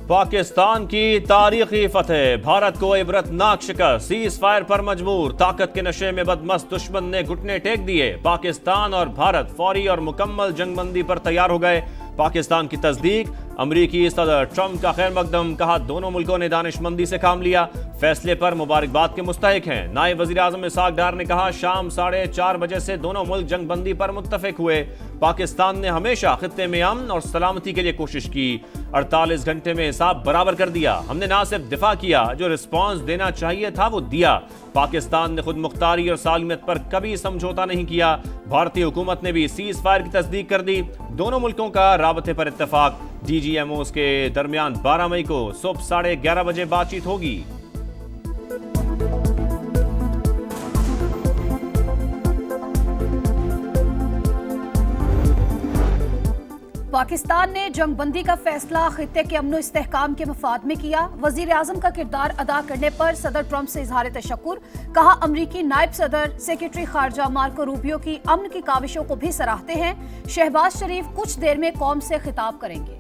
पाकिस्तान की तारीखी फतह, भारत को इबरतनाक शिकस्त, सीज फायर पर मजबूर, ताकत के नशे में बदमस्त दुश्मन ने घुटने टेक दिए। पाकिस्तान और भारत फौरी और मुकम्मल जंगबंदी पर तैयार हो गए। पाकिस्तान की तस्दीक, अमरीकी सदर ट्रंप का खैर मकदम, कहा दोनों मुल्कों ने दानिशमंदी से काम लिया, फैसले पर मुबारकबाद के मुस्तहिक हैं। नायब वज़ीर आज़म इसहाक डार ने कहा शाम 4:30 बजे से दोनों मुल्क जंगबंदी पर मुत्तफिक हुए। पाकिस्तान ने हमेशा खित्ते में अमन और सलामती के लिए कोशिश की, 48 घंटे में हिसाब बराबर कर दिया। हमने ना सिर्फ दिफा किया, जो रिस्पॉन्स देना चाहिए था वो दिया। पाकिस्तान ने खुद मुख्तारी और सालमियत पर कभी समझौता नहीं किया। भारतीय हुकूमत ने भी सीज फायर की तस्दीक कर दी। दोनों मुल्कों का राबते पर इत्तेफाक। DGMOs के दरमियान 12 मई को सुबह 11:30 बजे बातचीत होगी। पाकिस्तान ने जंगबंदी का फैसला खित्ते के अमन इस्तेहकाम के मफाद में किया। वजीर आजम का किरदार अदा करने पर सदर ट्रंप से इजहार तशक्कुर, कहा अमरीकी नायब सदर सेक्रेटरी खारजा मार्को रूबियो की अमन की काविशों को भी सराहते हैं। शहबाज शरीफ कुछ देर में कौम से खिताब करेंगे।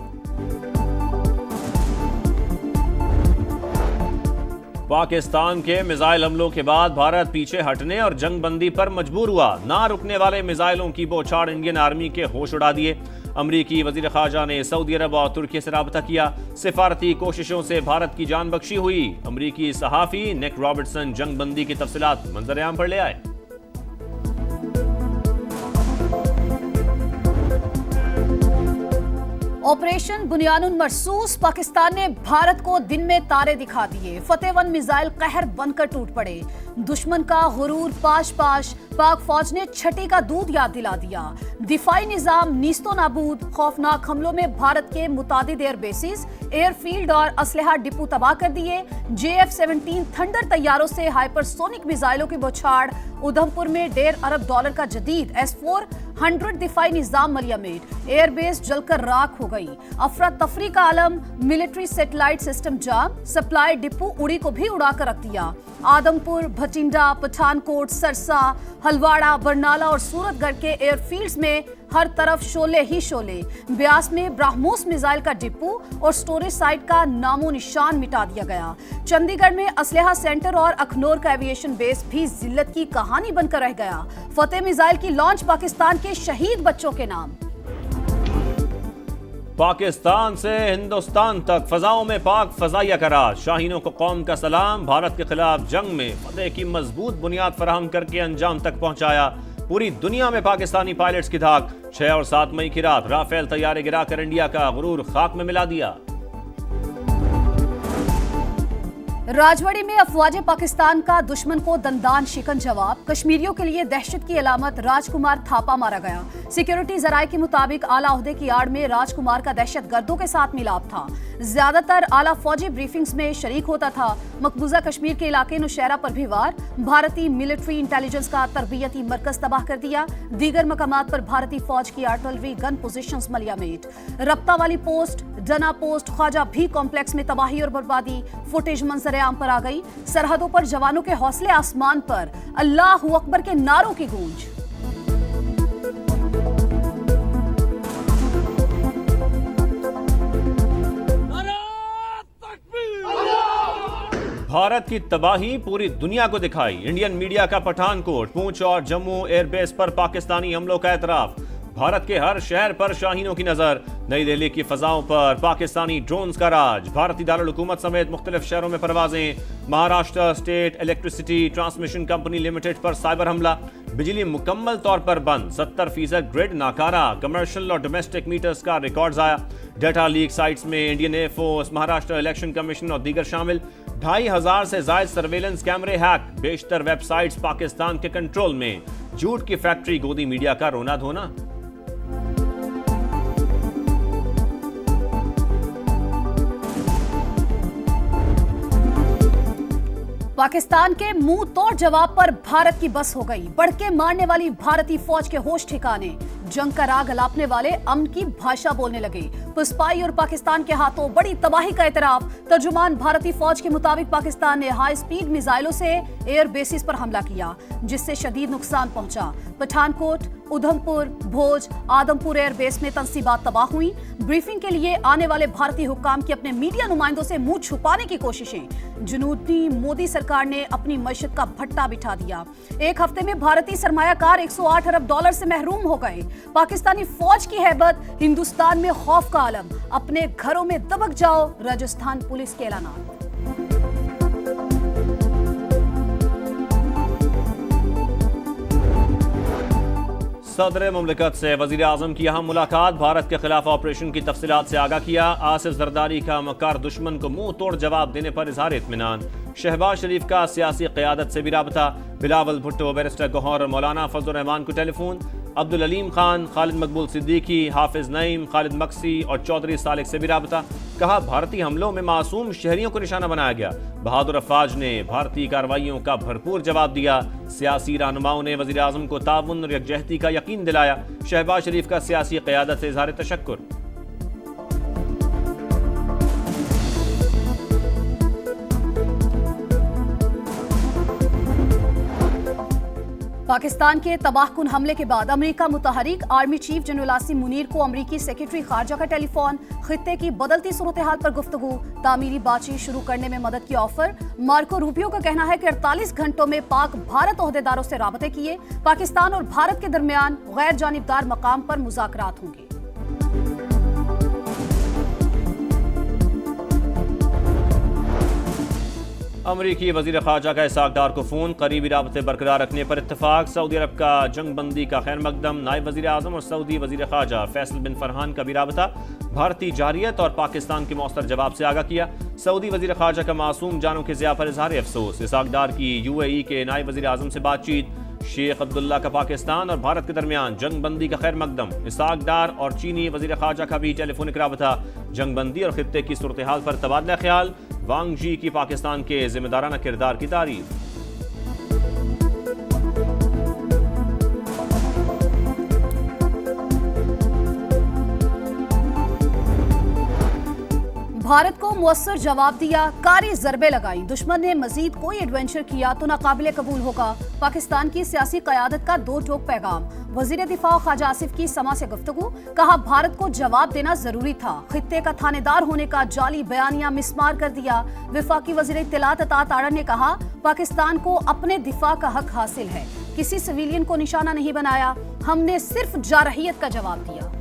पाकिस्तान के मिसाइल हमलों के बाद भारत पीछे हटने और जंगबंदी पर मजबूर हुआ। ना रुकने वाले मिसाइलों की बौछार इंडियन आर्मी के होश उड़ा दिए। अमरीकी वजीर खारजा ने सऊदी अरब और तुर्की से राबता किया। सिफारती कोशिशों से भारत की जान बख्शी हुई। अमरीकी सहाफी निक रॉबर्टसन जंगबंदी की तफसीलात मंजर-ए-आम पर ले आए। ऑपरेशन बुनियानुन मरसूस, पाकिस्तान ने भारत को दिन में तारे दिखा दिए। फतेह 1 मिसाइल कहर बनकर टूट पड़े। दुश्मन का गुरूर पाश पाश, पाक फौज ने छठी का दूध याद दिला दिया। दिफाई निजाम नीस्तो नाबूद, खौफनाक हमलों में भारत के मुतादिद एयर बेसिस, एयरफील्ड और असलहा डिपो तबाह कर दिए। JF-17 थंडर तैयारों से हाइपरसोनिक मिसाइलों की बौछार। उधमपुर में $1.5 अरब का जदीद S-400 दिफाई निजाम मलियामेट, एयरबेस जलकर राख हो गई। अफरा तफरी का आलम, मिलिट्री सैटेलाइट सिस्टम जाम, सप्लाई डिपो उड़ी को भी उड़ा कर रख दिया। आदमपुर, भटिंडा, पठानकोट, सरसा, हलवाड़ा, बरनाला और सूरतगढ़ के एयरफील्ड्स में हर तरफ शोले ही शोले। ब्यास में ब्राह्मोस मिसाइल का डिपो और स्टोरेज साइट का नामो निशान मिटा दिया गया। चंडीगढ़ में असलहा सेंटर और अखनौर का एविएशन बेस भी जिल्लत की कहानी बनकर रह गया। फतेह मिसाइल की लॉन्च पाकिस्तान के शहीद बच्चों के नाम। पाकिस्तान से हिंदुस्तान तक फजाओं में पाक फजाइया का राज। शाहीनों को कौम का सलाम। भारत के खिलाफ जंग में फतेह की मजबूत बुनियाद फराहम करके अंजाम तक पहुंचाया। पूरी दुनिया में पाकिस्तानी पायलट्स की धाक। 6 और 7 मई की रात राफेल तैयारे गिराकर इंडिया का गुरूर खाक में मिला दिया। राजवाड़ी में अफवाज पाकिस्तान का दुश्मन को दंदान शिकन जवाब। कश्मीरियों के लिए दहशत की अलामत, राजकुमार थापा मारा गया। सिक्योरिटी जराये के मुताबिक आला ओहदे की आड़ में राजकुमार का दहशत गर्दों के साथ मिलाप था। ज्यादातर आला फौजी ब्रीफिंग्स में शरीक होता था। मकबूजा कश्मीर के इलाके नौशहरा पर भी वार। भारतीय मिलिट्री इंटेलिजेंस का तरबियती मरकज तबाह कर दिया। दीगर मकामात पर भारतीय फौज की आर्टिलरी गन पोजीशंस मलियामेट। रप्ता वाली पोस्ट, डना पोस्ट, ख्वाजा भी कॉम्प्लेक्स में तबाही और बर्बादी। फुटेज मंजर आम पर आ गई। सरहदों पर जवानों के हौसले आसमान पर। अल्लाहू अकबर के नारों की गूंज। भारत की तबाही पूरी दुनिया को दिखाई। इंडियन मीडिया का पठानकोट, पूंछ और जम्मू एयरबेस पर पाकिस्तानी हमलों का एतराफ। भारत के हर शहर पर शाहीनों की नजर। नई दिल्ली की फजाओं पर पाकिस्तानी ड्रोन्स का राज। भारतीय दारुल हुकूमत समेत मुख्तलिफ शहरों में परवाजें। Maharashtra state electricity transmission company limited पर साइबर हमला। बिजली मुकम्मल तौर पर बंद। 70% ग्रिड नाकारा। कमर्शियल और डोमेस्टिक मीटर्स का रिकॉर्ड आया। डेटा लीक साइट्स में Indian air force, Maharashtra election commission और दीगर शामिल। 2500 से जायद सर्वेलेंस कैमरे हैक। बेशतर वेबसाइट्स पाकिस्तान के कंट्रोल में। झूठ की फैक्ट्री गोदी मीडिया का रोना धोना। पाकिस्तान के मुंह तोड़ जवाब पर भारत की बस हो गई। बढ़ के मारने वाली भारतीय फौज के होश ठिकाने। जंग का राग अलापने वाले अमन की भाषा बोलने लगे। पुस्पाई और पाकिस्तान के हाथों बड़ी तबाही का एतराफ। तर्जुमान भारतीय फौज के मुताबिक पाकिस्तान ने हाई स्पीड मिसाइलों से एयर बेसिस पर हमला किया, जिससे शदीद नुकसान पहुंचा। पठानकोट, उधमपुर, भोज, आदमपुर एयरबेस में तंसीबात तबाह हुई। ब्रीफिंग के लिए आने वाले भारतीय हुक्काम की अपने मीडिया नुमाइंदों से मुंह छुपाने की कोशिशें। जुनूनी मोदी सरकार ने अपनी मईशत का भट्टा बिठा दिया। एक हफ्ते में भारतीय सरमायाकार $108 अरब से महरूम हो गए। पाकिस्तानी फौज की हैबत, हिंदुस्तान में खौफ का आलम। अपने घरों में दबक जाओ, राजस्थान पुलिस के ऐलानात। सदर मुमलिकत से वजीर आजम की अहम मुलाकात, भारत के खिलाफ ऑपरेशन की तफसीलात से आगाह किया। आसिफ जरदारी का मक्कार दुश्मन को मुंह तोड़ जवाब देने पर इजहार इत्मीनान। शहबाज शरीफ का सियासी क़यादत से भी राबता। बिलावल भुट्टो, बैरिस्टर गौहर, मौलाना फजल रहमान को टेलीफोन। अब्दुल अलीम खान, खालिद मकबूल सिद्दीकी, हाफिज नईम, खालिद मक्सी और चौधरी सालिक से भी राबता। कहा भारतीय हमलों में मासूम शहरियों को निशाना बनाया गया। बहादुर अफवाज ने भारतीय कार्रवाइयों का भरपूर जवाब दिया। सियासी रहनुमाओं ने वज़ीर आज़म को ताउन और यकजहती का यकीन दिलाया। शहबाज शरीफ का सियासी क़यादत से इज़हार तशक्कुर। पाकिस्तान के तबाहकुन हमले के बाद अमेरिका मुतहरिक army chief general Asim Munir को अमेरिकी सेक्रेटरी खारजा का टेलीफोन। खित्ते की बदलती सूरत हाल पर गुफ्तगू, तामीरी बातचीत शुरू करने में मदद की ऑफर। मार्को रूबियो का कहना है कि 48 घंटों में पाक भारत ओहदेदारों से राबते किए। पाकिस्तान और भारत के दरमियान गैर जानिबदार मकाम पर मुज़ाकरात होंगे। अमरीकी वज़ीर ख़ारजा का इसहाक़ डार को फ़ोन, करीबी राबते बरकरार रखने पर इत्तफ़ाक़। सऊदी अरब का जंग बंदी का खैर मकदम। नायब वज़ीर आज़म और सऊदी वज़ीर ख़ारजा फैसल बिन फरहान का भी राबता। भारतीय जारियत और पाकिस्तान के मौसर जवाब से आगाह किया। सऊदी वज़ीर ख़ारजा का मासूम जानों के ज़िया पर इज़हार अफसोस। इसहाक़ डार की UAE के नायब वज़ीर आज़म से बातचीत। शेख अब्दुल्ला का पाकिस्तान और भारत के दरमियान जंग बंदी का खैर मकदम। इसहाक़ डार और चीनी वज़ीर ख़ारजा का भी टेलीफोनिक राबता। जंग बंदी और खित्ते की सूरत हाल पर तबादला ख्याल। वांग जी की पाकिस्तान के जिम्मेदाराना किरदार की तारीफ। भारत को मुअस्सर जवाब दिया, कारी ज़रबे लगाई। दुश्मन ने मजीद कोई एडवेंचर किया तो नाकाबिले कबूल होगा। पाकिस्तान की सियासी क़यादत का दो टोक पैगाम। वज़ीर दिफा ख्वाजा आसिफ की समा से गुफ्तगू, कहा भारत को जवाब देना जरूरी था। खित्ते का थानेदार होने का जाली बयानिया मिसमार कर दिया। वफाकी वज़ीर इत्तलात अतात आड़र ने कहा पाकिस्तान को अपने दिफा का हक हासिल है। किसी सिविलियन को निशाना नहीं बनाया, हमने सिर्फ जारहियत का जवाब दिया।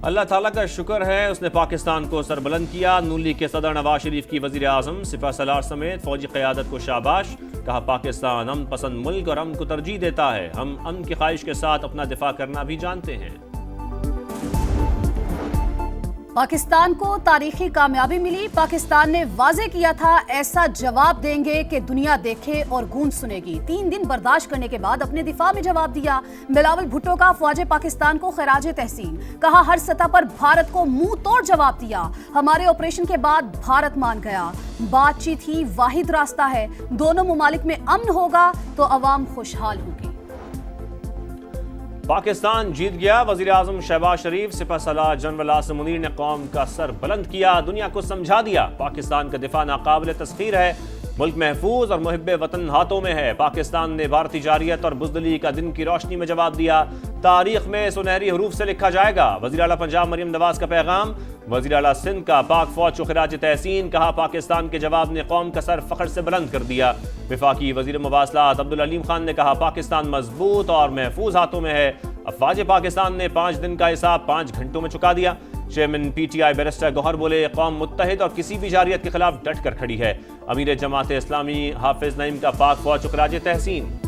अल्लाह ताला का शुक्र है उसने पाकिस्तान को सरबुलंद किया। नूली के सदर नवाज शरीफ की वज़ीर आज़म सिपह सलार समेत फौजी क़यादत को शाबाश। कहा पाकिस्तान अमन पसंद मुल्क और अमन को तरजीह देता है। हम अमन की ख्वाहिश के साथ अपना दिफा करना भी जानते हैं। पाकिस्तान को तारीखी कामयाबी मिली। पाकिस्तान ने वाजे किया था ऐसा जवाब देंगे कि दुनिया देखे और गूंज सुनेगी। 3 दिन बर्दाश्त करने के बाद अपने दिफा में जवाब दिया। बिलावल भुट्टो का फ़ौज पाकिस्तान को खराजे तहसीन। कहा हर सतह पर भारत को मुंह तोड़ जवाब दिया। हमारे ऑपरेशन के बाद भारत मान गया। बातचीत ही वाहिद रास्ता है। दोनों मुमालिक में अमन होगा तो अवाम खुशहाल होगी। पाकिस्तान जीत गया। वज़ीर आज़म शहबाज शरीफ सिपह सलार जनरल आसिम मुनीर ने कौम का सर बुलंद किया। दुनिया को समझा दिया पाकिस्तान का दिफा नाकाबिल तस्खीर है। मुल्क महफूज और मुहिब्बे वतन हाथों में है। पाकिस्तान ने भारतीय जारियत और बुज़दिली का दिन की रोशनी में जवाब दिया। तारीख में सुनहरी हरूफ से लिखा जाएगा। वज़ीर आला पंजाब मरियम नवाज का पैगाम। वज़ीर आला सिंध का पाक फौज को खिराज तहसीन। कहा पाकिस्तान के जवाब ने कौम का सर फ़ख्र से बुलंद कर दिया। वफाकी वज़ीर मवासलात अब्दुल अलीम खान ने कहा पाकिस्तान मजबूत और महफूज हाथों में है। अफवाज पाकिस्तान ने 5 दिन का हिसाब 5 घंटों में चुका दिया। चेयरमैन PTI बैरिस्टर गौहर बोले कौम मुत्तहिद और किसी भी जारियत के खिलाफ डट कर खड़ी है। अमीर जमात इस्लामी हाफिज नईम का पाक फौज को खिराज तहसीन।